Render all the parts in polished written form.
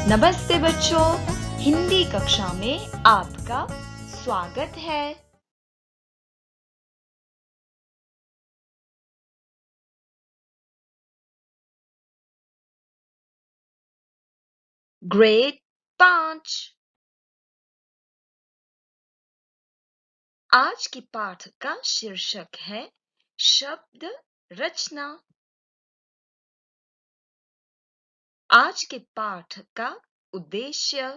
नमस्ते बच्चों, हिंदी कक्षा में आपका स्वागत है। ग्रेड 5। आज की पाठ का शीर्षक है शब्द रचना। आज के पाठ का उद्देश्य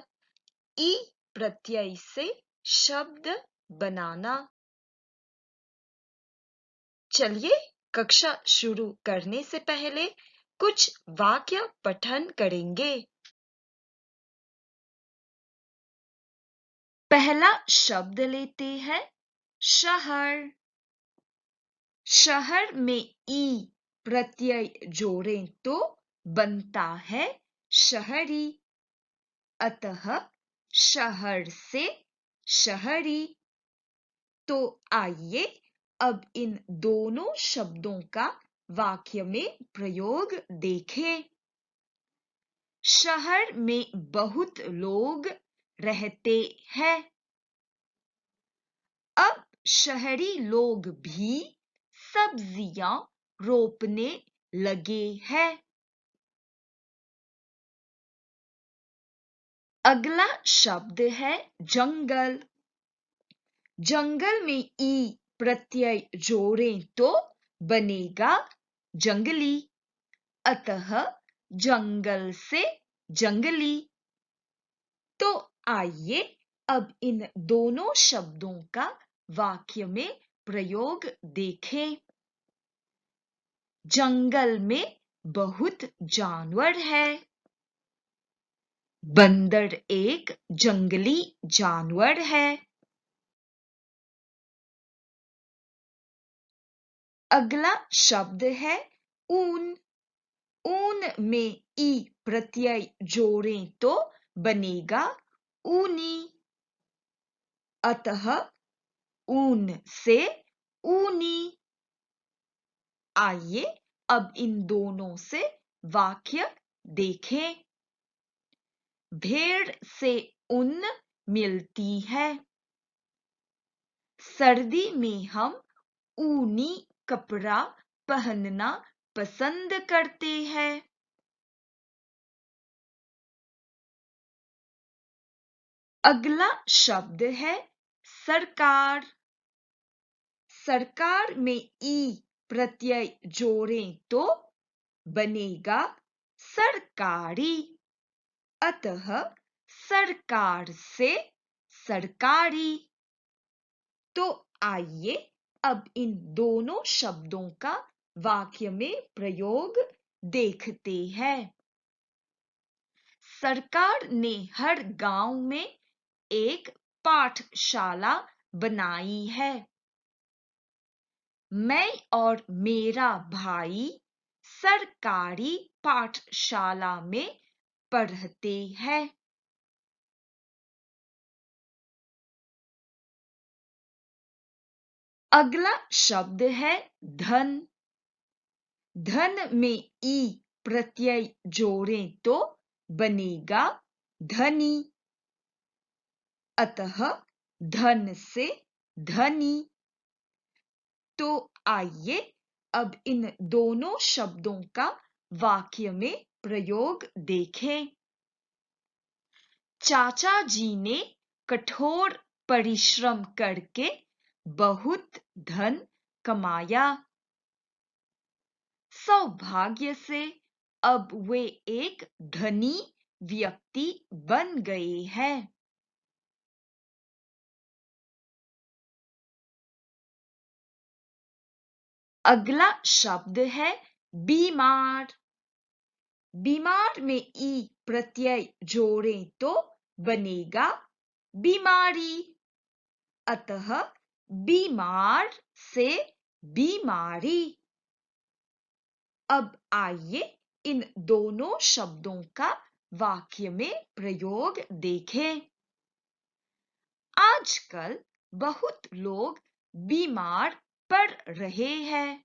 ई प्रत्यय से शब्द बनाना। चलिए कक्षा शुरू करने से पहले कुछ वाक्य पठन करेंगे। पहला शब्द लेते हैं शहर। शहर में ई प्रत्यय जोड़ें तो बनता है शहरी। अतः शहर से शहरी। तो आइए अब इन दोनों शब्दों का वाक्य में प्रयोग देखें। शहर में बहुत लोग रहते हैं। अब शहरी लोग भी सब्जियां रोपने लगे हैं। अगला शब्द है जंगल। जंगल में ई प्रत्यय जोड़ें तो बनेगा जंगली। अतः जंगल से जंगली। तो आइए अब इन दोनों शब्दों का वाक्य में प्रयोग देखें। जंगल में बहुत जानवर है। बंदर एक जंगली जानवर है। अगला शब्द है ऊन। ऊन में ई प्रत्यय जोड़ें तो बनेगा ऊनी। अतः ऊन से ऊनी। आइए अब इन दोनों से वाक्य देखें। भेड़ से ऊन मिलती है। सर्दी में हम ऊनी कपड़ा पहनना पसंद करते हैं। अगला शब्द है सरकार। सरकार में ई प्रत्यय जोड़ें तो बनेगा सरकारी। अतः सरकार से सरकारी। तो आइए अब इन दोनों शब्दों का वाक्य में प्रयोग देखते हैं। सरकार ने हर गांव में एक पाठशाला बनाई है। मैं और मेरा भाई सरकारी पाठशाला में पढ़ते हैं। अगला शब्द है धन। धन में ई प्रत्यय जोड़ें तो बनेगा धनी। अतः धन से धनी। तो आइए अब इन दोनों शब्दों का वाक्य में प्रयोग देखें। चाचा जी ने कठोर परिश्रम करके बहुत धन कमाया। सौभाग्य से अब वे एक धनी व्यक्ति बन गए हैं। अगला शब्द है बीमार। बीमार में ई प्रत्यय जोड़ें तो बनेगा बीमारी। अतः बीमार से बीमारी। अब आइए इन दोनों शब्दों का वाक्य में प्रयोग देखें। आजकल बहुत लोग बीमार पड़ रहे हैं।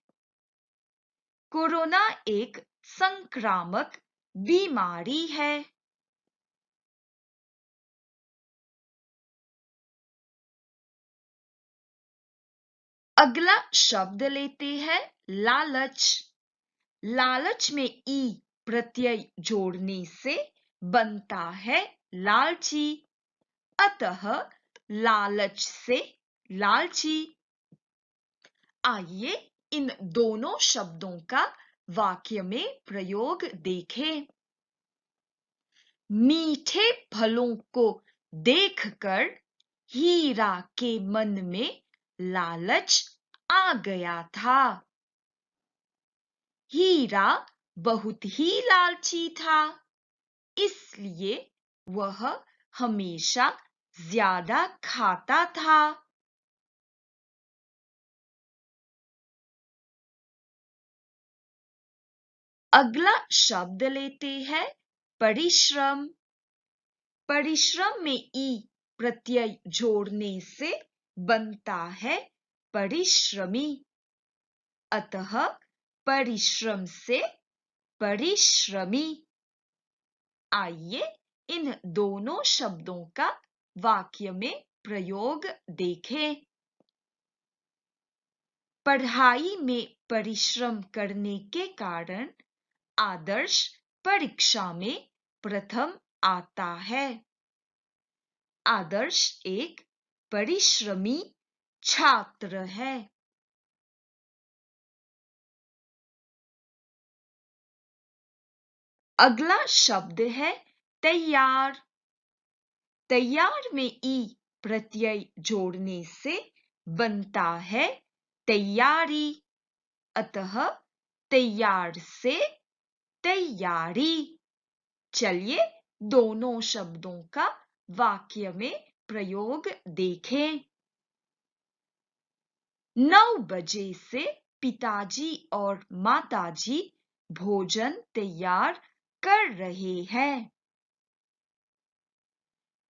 कोरोना एक संक्रामक बीमारी है। अगला शब्द लेते हैं लालच। लालच में ई प्रत्यय जोड़ने से बनता है लालची, अतः लालच से लालची। आइए इन दोनों शब्दों का वाक्य में प्रयोग देखें। मीठे फलों को देखकर हीरा के मन में लालच आ गया था। हीरा बहुत ही लालची था, इसलिए वह हमेशा ज्यादा खाता था। अगला शब्द लेते हैं परिश्रम। परिश्रम में ई प्रत्यय जोड़ने से बनता है परिश्रमी, अतः परिश्रम से परिश्रमी। आइए इन दोनों शब्दों का वाक्य में प्रयोग देखें। पढ़ाई में परिश्रम करने के कारण आदर्श परीक्षा में प्रथम आता है। आदर्श एक परिश्रमी छात्र है। अगला शब्द है तैयार। तैयार में ई प्रत्यय जोड़ने से बनता है तैयारी, अतः तैयार से तैयारी। चलिए दोनों शब्दों का वाक्य में प्रयोग देखें। 9 बजे से पिताजी और माताजी भोजन तैयार कर रहे हैं।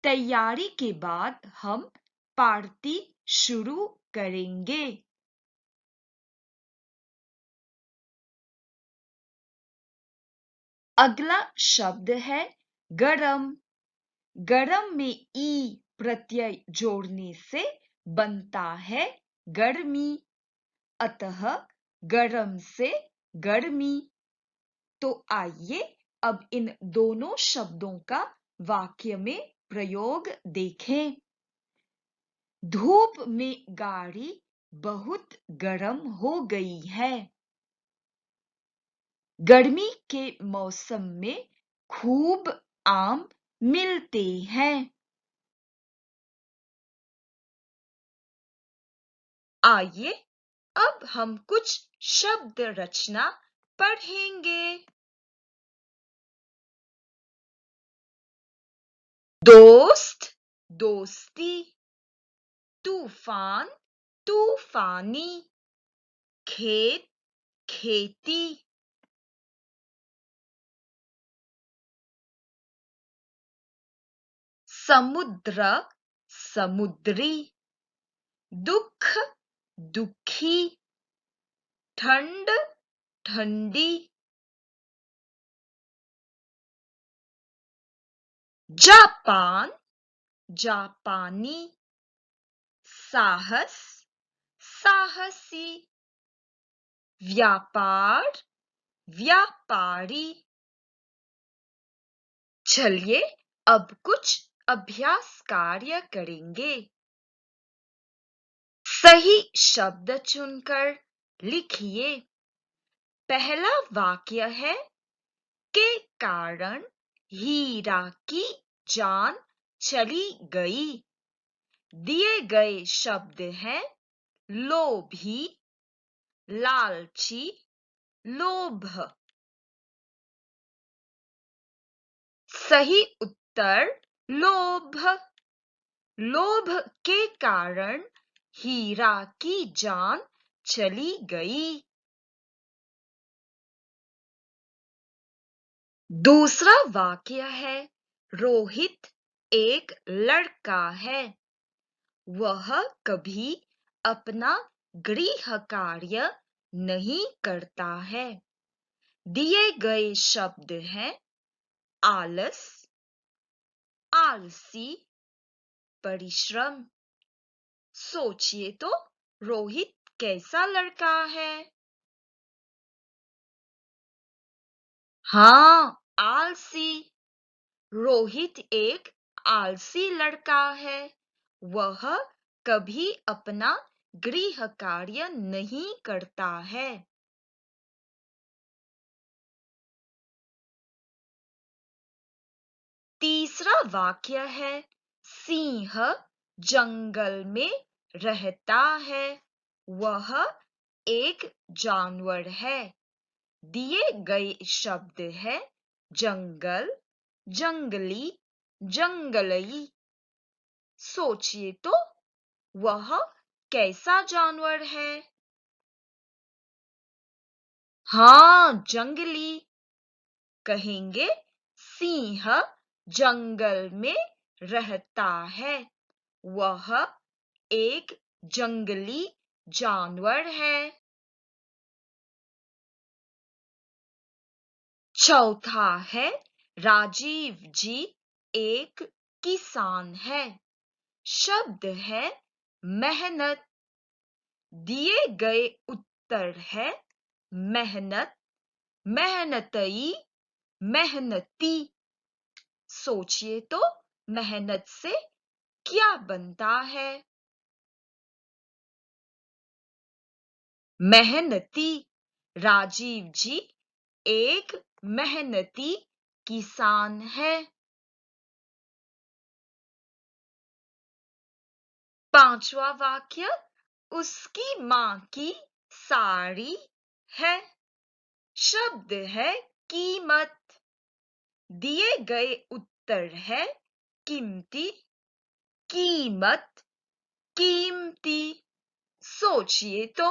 तैयारी के बाद हम पार्टी शुरू करेंगे। अगला शब्द है गरम। गरम में ई प्रत्यय जोड़ने से बनता है गर्मी, अतः गरम से गर्मी। तो आइए अब इन दोनों शब्दों का वाक्य में प्रयोग देखें। धूप में गाड़ी बहुत गर्म हो गई है। गर्मी के मौसम में खूब आम मिलते हैं। आइए अब हम कुछ शब्द रचना पढ़ेंगे। दोस्त, दोस्ती। तूफान, तूफानी। खेत, खेती। समुद्र, समुद्री। दुख, दुखी। ठंड, ठंडी। जापान, जापानी। साहस, साहसी। व्यापार, व्यापारी। चलिए अब कुछ अभ्यास कार्य करेंगे। सही शब्द चुनकर लिखिए। पहला वाक्य है के कारण हीरा की जान चली गई। दिए गए शब्द हैं लोभी, लालची, लोभ। सही उत्तर लोभ। लोभ के कारण हीरा की जान चली गई। दूसरा वाक्य है रोहित एक लड़का है। वह कभी अपना गृह कार्य नहीं करता है। दिए गए शब्द हैं आलस, आलसी, परिश्रम। सोचिए तो रोहित कैसा लड़का है? हाँ, आलसी। रोहित एक आलसी लड़का है। वह कभी अपना गृह कार्य नहीं करता है। तीसरा वाक्य है, सिंह जंगल में रहता है। वह एक जानवर है। दिए गए शब्द है जंगल, जंगली, जंगलई। सोचिए तो वह कैसा जानवर है? हाँ, जंगली। कहेंगे सिंह जंगल में रहता है। वह एक जंगली जानवर है। चौथा है, राजीव जी एक किसान है। शब्द है मेहनत। दिए गए उत्तर है मेहनत, मेहनतई, मेहनती। सोचिए तो मेहनत से क्या बनता है? मेहनती। राजीव जी एक मेहनती किसान है। पांचवा वाक्य, उसकी मां की साड़ी है। शब्द है कीमत। दिए गए उत्तर है कीमती, कीमत, कीमती। सोचिए तो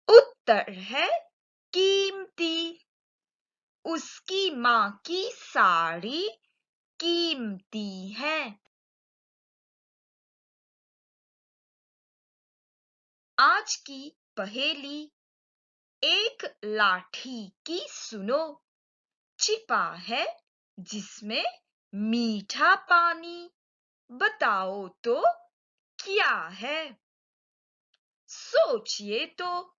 उत्तर है कीमती। उसकी मां की साड़ी कीमती है। आज की पहेली, एक लाठी की सुनो, छिपा है जिसमें मीठा पानी। बताओ तो क्या है? सोचिए तो।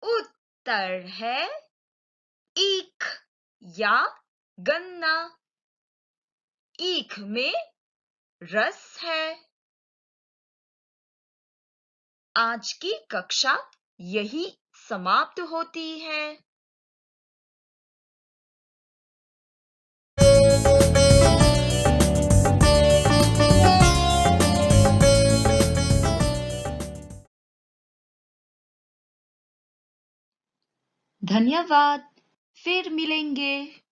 उत्तर है ईख या गन्ना। ईख में रस है। आज की कक्षा यही समाप्त होती है। धन्यवाद। फिर मिलेंगे।